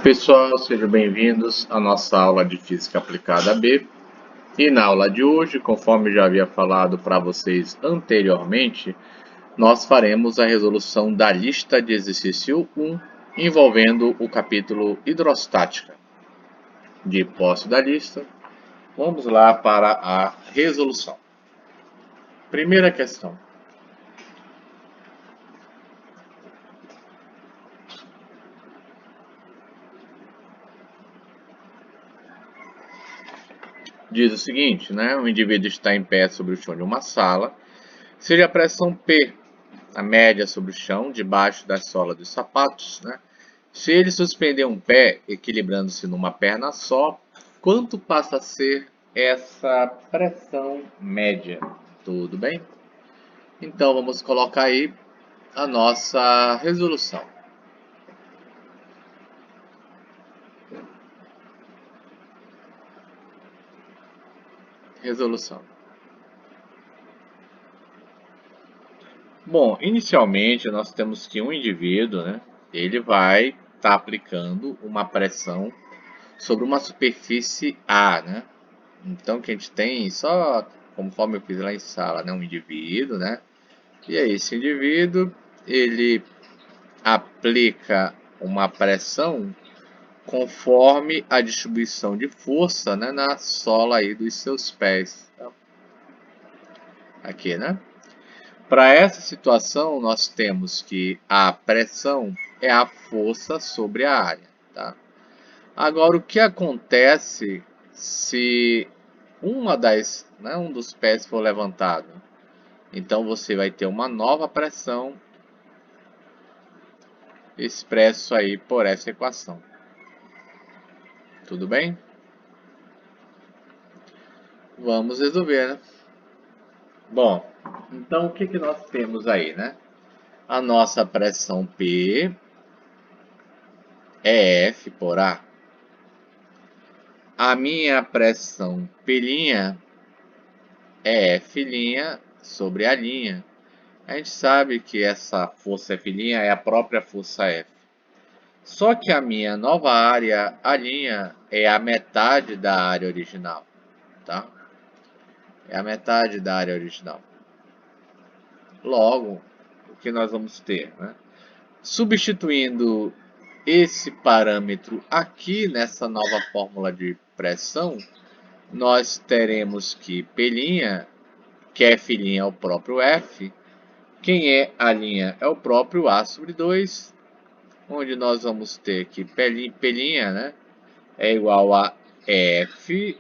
Pessoal, sejam bem-vindos à nossa aula de Física Aplicada B. E na aula de hoje, conforme já havia falado para vocês anteriormente, nós faremos a resolução da lista de exercício 1, envolvendo o capítulo Hidrostática. De posse da lista, vamos lá para a resolução. Primeira questão. Diz o seguinte, né? O indivíduo está em pé sobre o chão de uma sala, seja a pressão P, a média sobre o chão, debaixo da sola dos sapatos, né? Se ele suspender um pé, equilibrando-se numa perna só, quanto passa a ser essa pressão média? Tudo bem? Então vamos colocar aí a nossa resolução. Resolução. Bom, inicialmente nós temos que um indivíduo, né, ele vai estar aplicando uma pressão sobre uma superfície A, né? Então que a gente tem só, conforme eu fiz lá em sala, né, um indivíduo, né? E aí esse indivíduo, ele aplica uma pressão conforme a distribuição de força, né, na sola aí dos seus pés. Aqui, né? Para essa situação, nós temos que a pressão é a força sobre a área. Tá? Agora, o que acontece se um dos pés for levantado? Então, você vai ter uma nova pressão expresso aí por essa equação. Tudo bem? Vamos resolver, né? Bom, então o que nós temos aí, né? A nossa pressão P é F por A. A minha pressão P' é F' sobre A'. A gente sabe que essa força F' é a própria força F. Só que a minha nova área A' é a metade da área original, tá? É a metade da área original. Logo, o que nós vamos ter, né? Substituindo esse parâmetro aqui nessa nova fórmula de pressão, nós teremos que P', que F' é o próprio F, quem é A' é o próprio A sobre 2, onde nós vamos ter que P', né, é igual a F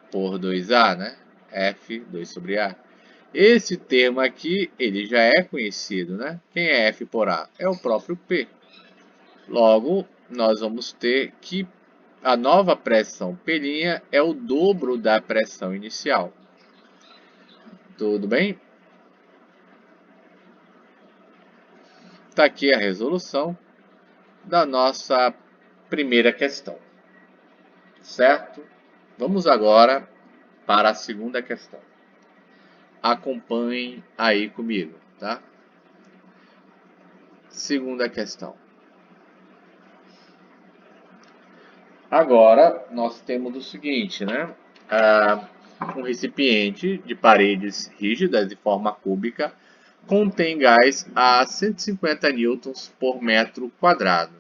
por 2A, né, F 2 sobre A. Esse termo aqui, ele já é conhecido, né? Quem é F por A? É o próprio P. Logo, nós vamos ter que a nova pressão P' é o dobro da pressão inicial. Tudo bem? Está aqui a resolução da nossa primeira questão. Certo? Vamos agora para a segunda questão. Acompanhem aí comigo, tá? Segunda questão. Agora, nós temos o seguinte, né? Um recipiente de paredes rígidas de forma cúbica contém gás a 150 newtons por metro quadrado.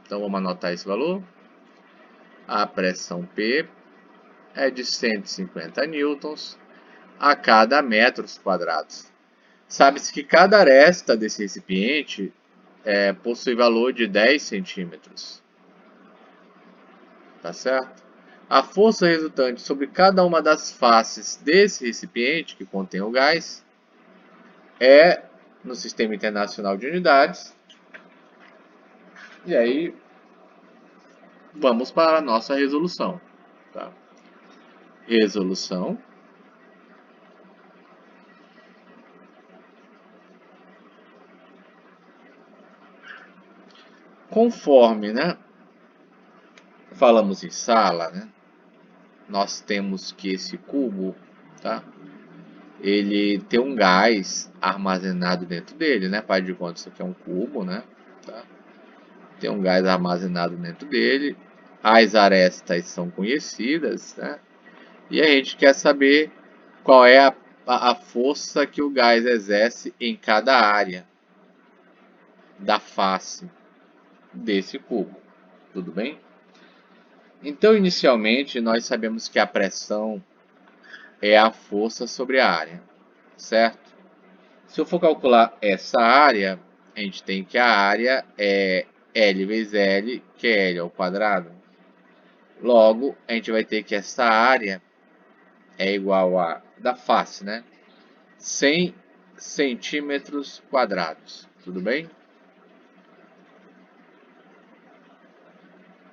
Então, vamos anotar esse valor. A pressão P é de 150 newtons a cada metros quadrados. Sabe-se que cada aresta desse recipiente possui valor de 10 centímetros. Tá certo? A força resultante sobre cada uma das faces desse recipiente que contém o gás é no Sistema Internacional de Unidades. E aí, vamos para a nossa resolução. Tá? Resolução. Conforme, né, falamos em sala, né, nós temos que esse cubo, tá, ele tem um gás armazenado dentro dele, né? Faz de conta, isso aqui é um cubo, né? Tá? Tem um gás armazenado dentro dele. As arestas são conhecidas, né? E a gente quer saber qual é a força que o gás exerce em cada área da face desse cubo. Tudo bem? Então, inicialmente, nós sabemos que a pressão é a força sobre a área, certo? Se eu for calcular essa área, a gente tem que a área é L vezes L, que é L ao quadrado. Logo, a gente vai ter que essa área é igual a, da face, né? 100 centímetros quadrados. Tudo bem?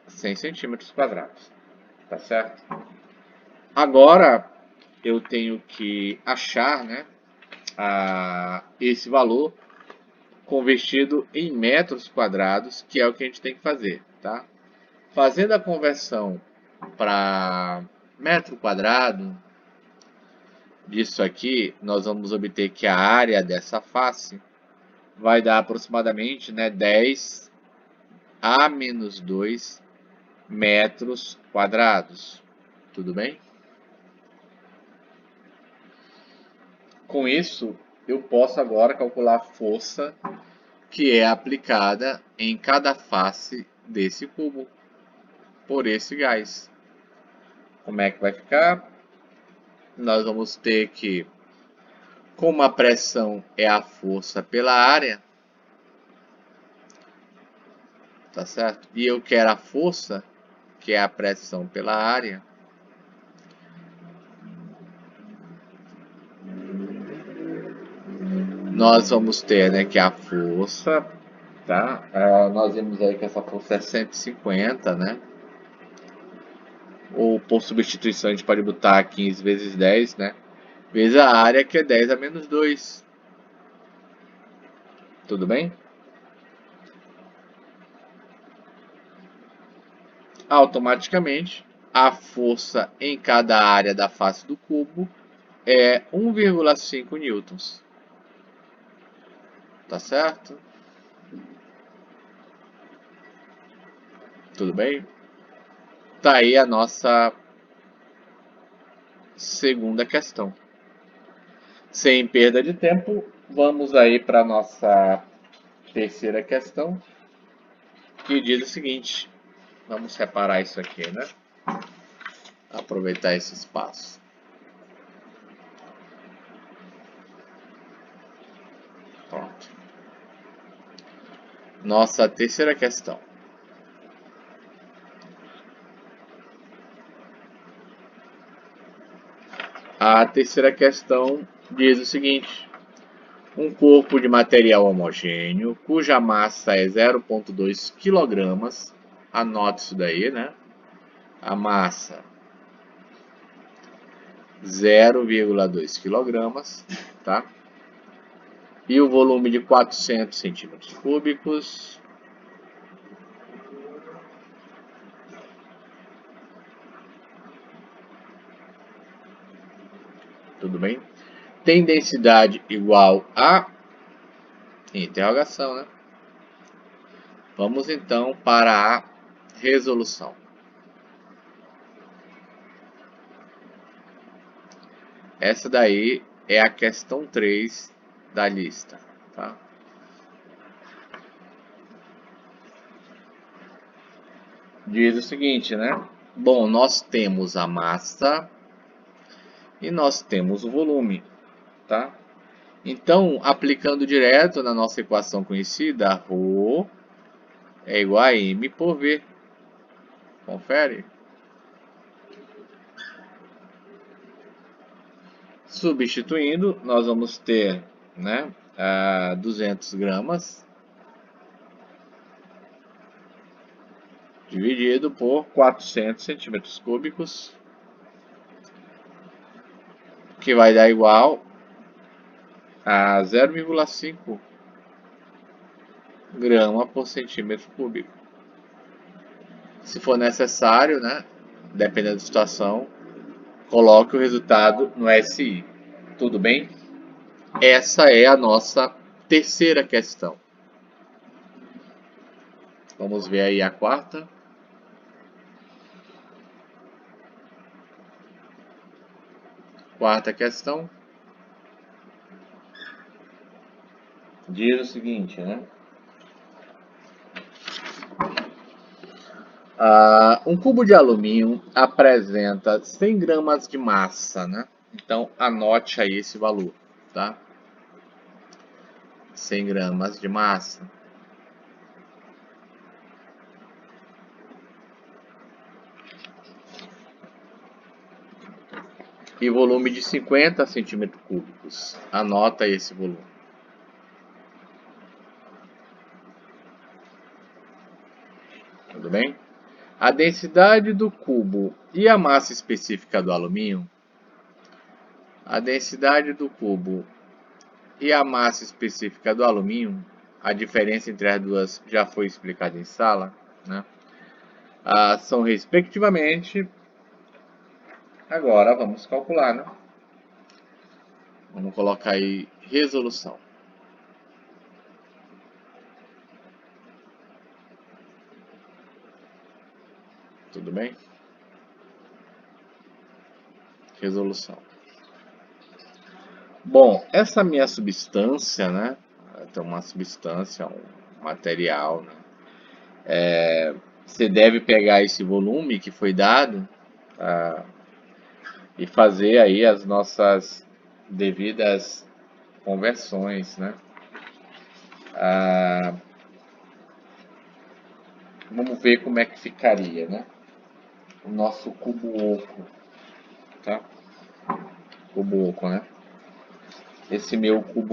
100 centímetros quadrados. Tá certo? Agora, eu tenho que achar, né, esse valor convertido em metros quadrados, que é o que a gente tem que fazer, tá? Fazendo a conversão para metro quadrado disso aqui, nós vamos obter que a área dessa face vai dar aproximadamente, né, 10 a menos 2 metros quadrados. Tudo bem? Com isso, eu posso agora calcular a força que é aplicada em cada face desse cubo por esse gás. Como é que vai ficar? Nós vamos ter que, como a pressão é a força pela área, tá certo? E eu quero a força, que é a pressão pela área, nós vamos ter, né, que a força, tá? Nós vimos aí que essa força é 150, né? Ou por substituição a gente pode botar 15 vezes 10, né? Vezes a área, que é 10 a menos 2. Tudo bem? Automaticamente, a força em cada área da face do cubo é 1,5 newtons. Tá certo? Tudo bem? Tá aí a nossa segunda questão. Sem perda de tempo, vamos aí para a nossa terceira questão, que diz o seguinte. Vamos separar isso aqui, né? Aproveitar esse espaço. Pronto. Nossa terceira questão. A terceira questão diz o seguinte: um corpo de material homogêneo, cuja massa é 0,2 kg, anote isso daí, né? A massa 0,2 kg, tá? E o volume de 400 centímetros cúbicos. Tudo bem? Tem densidade igual a interrogação, né? Vamos então para a resolução. Essa daí é a questão 3 da lista, tá? Diz o seguinte, né? Bom, nós temos a massa e nós temos o volume, tá? Então, aplicando direto na nossa equação conhecida, ρ é igual a m por v. Confere? Substituindo, nós vamos ter, né, 200 gramas dividido por 400 centímetros cúbicos, que vai dar igual a 0,5 grama por centímetro cúbico. Se for necessário, né, dependendo da situação, coloque o resultado no SI. Tudo bem? Essa é a nossa terceira questão. Vamos ver aí a quarta. Quarta questão. Diz o seguinte, né? Um cubo de alumínio apresenta 100 gramas de massa, né? Então, anote aí esse valor, tá? 100 gramas de massa. E volume de 50 centímetros cúbicos. Anota aí esse volume. Tudo bem? A densidade do cubo e a massa específica do alumínio. A densidade do cubo e a massa específica do alumínio, a diferença entre as duas já foi explicada em sala, né? São respectivamente. Agora vamos calcular, né? Vamos colocar aí resolução. Tudo bem? Resolução. Bom, essa minha substância, né? Tem uma substância, um material, né? Você deve pegar esse volume que foi dado e fazer aí as nossas devidas conversões, né? Vamos ver como é que ficaria, né? O nosso cubo oco, tá? Cubo oco, né? Esse meu cubo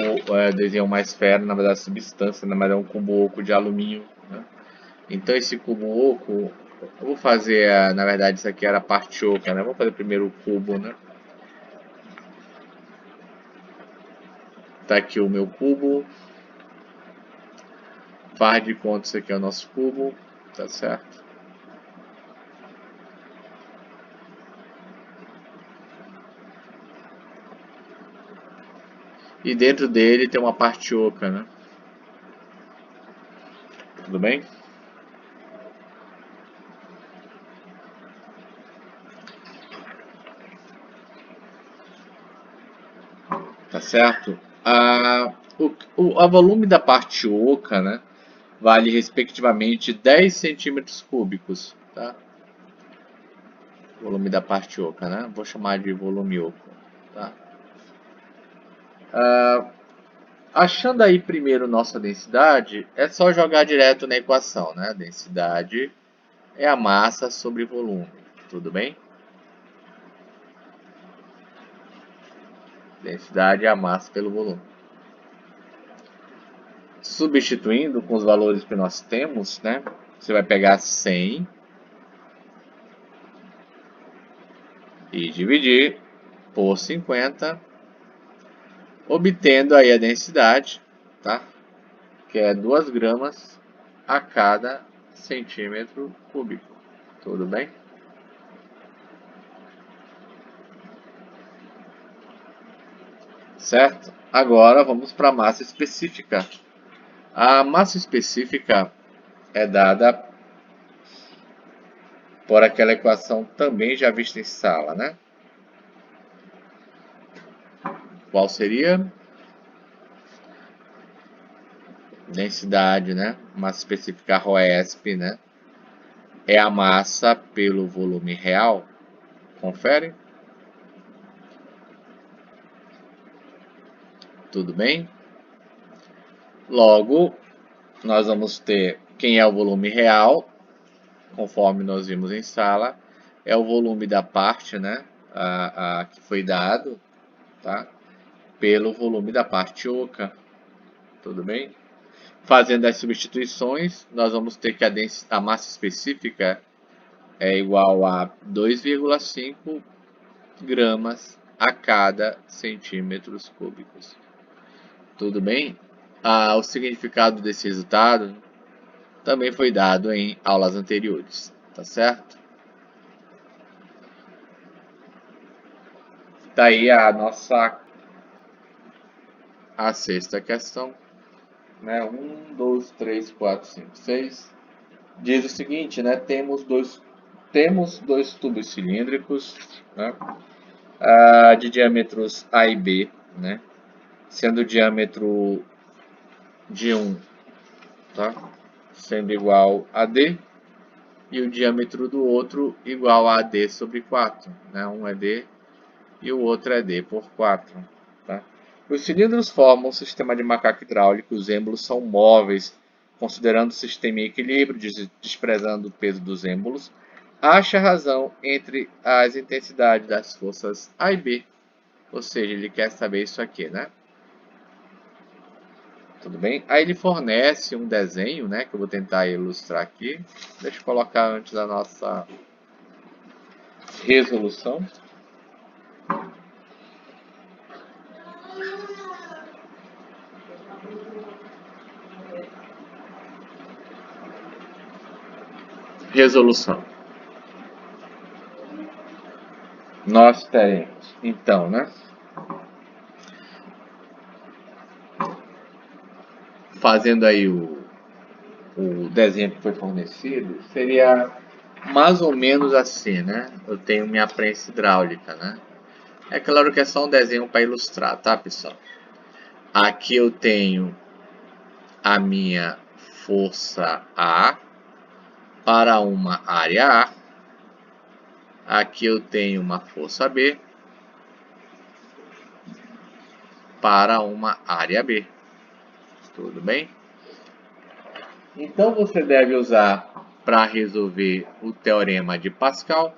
desenho mais ferro, na verdade, substância, mas é um cubo oco de alumínio, né? Então esse cubo oco, eu vou fazer, na verdade, isso aqui era a parte oca, né? Vou fazer primeiro o cubo, né? Tá aqui o meu cubo. Faz de conta isso aqui é o nosso cubo, tá certo? E dentro dele tem uma parte oca, né? Tudo bem? Tá certo? A volume da parte oca, né? Vale respectivamente 10 centímetros cúbicos, tá? Volume da parte oca, né? Vou chamar de volume oco, tá? Achando aí primeiro nossa densidade, é só jogar direto na equação, né? Densidade é a massa sobre volume, tudo bem? Densidade é a massa pelo volume. Substituindo com os valores que nós temos, né? Você vai pegar 100 e dividir por 50, obtendo aí a densidade, tá? Que é 2 gramas a cada centímetro cúbico. Tudo bem? Certo? Agora vamos para a massa específica. A massa específica é dada por aquela equação também já vista em sala, né? Qual seria? Densidade, né? Massa específica ρesp, né? É a massa pelo volume real. Confere? Tudo bem? Logo, nós vamos ter quem é o volume real, conforme nós vimos em sala, é o volume da parte, né? Que foi dado, tá? Pelo volume da parte oca. Tudo bem? Fazendo as substituições, nós vamos ter que a massa específica é igual a 2,5 gramas a cada centímetros cúbicos. Tudo bem? O significado desse resultado também foi dado em aulas anteriores, tá certo? Tá aí a nossa a sexta questão, né? 1, 2, 3, 4, 5, 6. Diz o seguinte, né? Temos dois tubos cilíndricos, né? De diâmetros A e B, né? Sendo o diâmetro de um, tá? Sendo igual a D, e o diâmetro do outro igual a D sobre 4, né? Um é D e o outro é D por 4, tá? Os cilindros formam um sistema de macaco hidráulico, os êmbolos são móveis, considerando o sistema em equilíbrio, desprezando o peso dos êmbolos. Acha a razão entre as intensidades das forças A e B. Ou seja, ele quer saber isso aqui, né? Tudo bem? Aí ele fornece um desenho, né? Que eu vou tentar ilustrar aqui. Deixa eu colocar antes da nossa resolução. Resolução. Nós teremos, então, né? Fazendo aí o desenho que foi fornecido, seria mais ou menos assim, né? Eu tenho minha prensa hidráulica, né? É claro que é só um desenho para ilustrar, tá, pessoal? Aqui eu tenho a minha força A para uma área A. Aqui eu tenho uma força B para uma área B. Tudo bem? Então você deve usar para resolver o teorema de Pascal.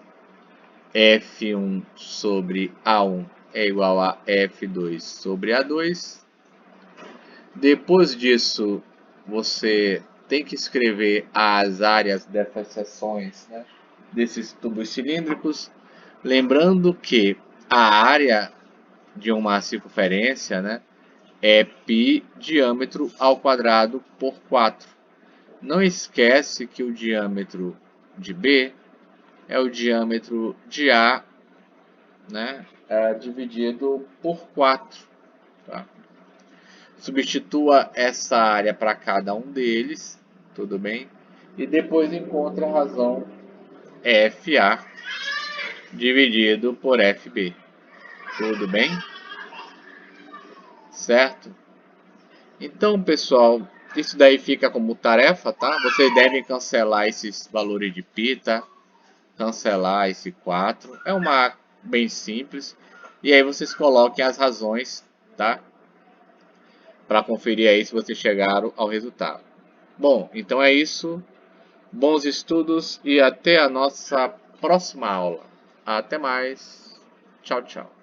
F1 sobre A1 é igual a F2 sobre A2. Depois disso, você tem que escrever as áreas dessas seções, né, desses tubos cilíndricos. Lembrando que a área de uma circunferência, né, é π diâmetro ao quadrado por 4. Não esquece que o diâmetro de B é o diâmetro de A, né, dividido por 4. Tá? Substitua essa área para cada um deles, tudo bem? E depois encontra a razão FA dividido por FB, tudo bem? Certo? Então, pessoal, isso daí fica como tarefa, tá? Vocês devem cancelar esses valores de π, tá? Cancelar esse 4. É uma bem simples. E aí vocês coloquem as razões, tá? Para conferir aí se vocês chegaram ao resultado. Bom, então é isso. Bons estudos e até a nossa próxima aula. Até mais. Tchau, tchau.